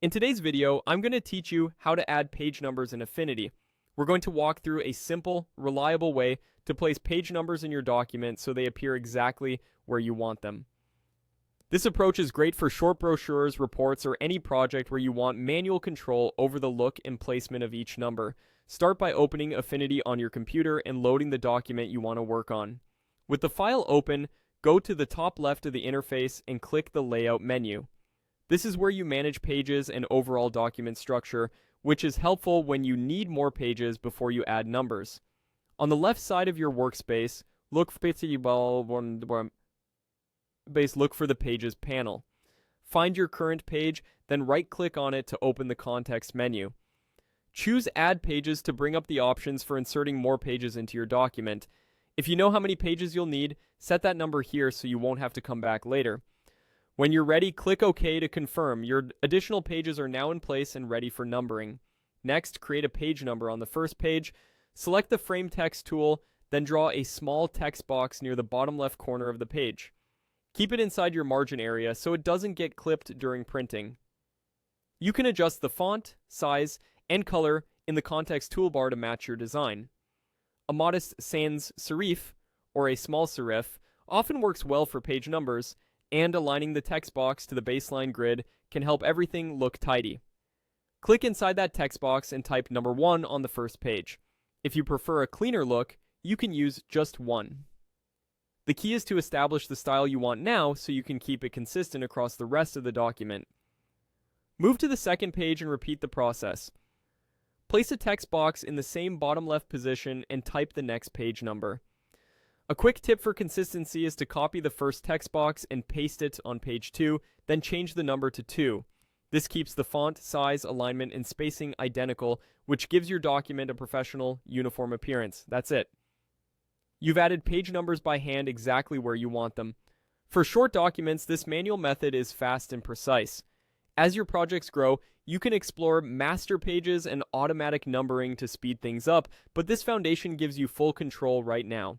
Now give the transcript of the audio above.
In today's video, I'm going to teach you how to add page numbers in Affinity. We're going to walk through a simple, reliable way to place page numbers in your document so they appear exactly where you want them. This approach is great for short brochures, reports, or any project where you want manual control over the look and placement of each number. Start by opening Affinity on your computer and loading the document you want to work on. With the file open, go to the top left of the interface and click the Layout menu. This is where you manage pages and overall document structure, which is helpful when you need more pages before you add numbers. On the left side of your workspace, look for the Pages panel. Find your current page, then right-click on it to open the context menu. Choose Add Pages to bring up the options for inserting more pages into your document. If you know how many pages you'll need, set that number here so you won't have to come back later. When you're ready, click OK to confirm. Your additional pages are now in place and ready for numbering. Next, create a page number on the first page. Select the Frame Text tool, then draw a small text box near the bottom left corner of the page. Keep it inside your margin area so it doesn't get clipped during printing. You can adjust the font, size, and color in the context toolbar to match your design. A modest sans serif, or a small serif, often works well for page numbers, and aligning the text box to the baseline grid can help everything look tidy. Click inside that text box and type number 1 on the first page. If you prefer a cleaner look, you can use just 1. The key is to establish the style you want now so you can keep it consistent across the rest of the document. Move to the second page and repeat the process. Place a text box in the same bottom left position and type the next page number. A quick tip for consistency is to copy the first text box and paste it on page 2, then change the number to 2. This keeps the font, size, alignment, and spacing identical, which gives your document a professional, uniform appearance. That's it. You've added page numbers by hand exactly where you want them. For short documents, this manual method is fast and precise. As your projects grow, you can explore master pages and automatic numbering to speed things up, but this foundation gives you full control right now.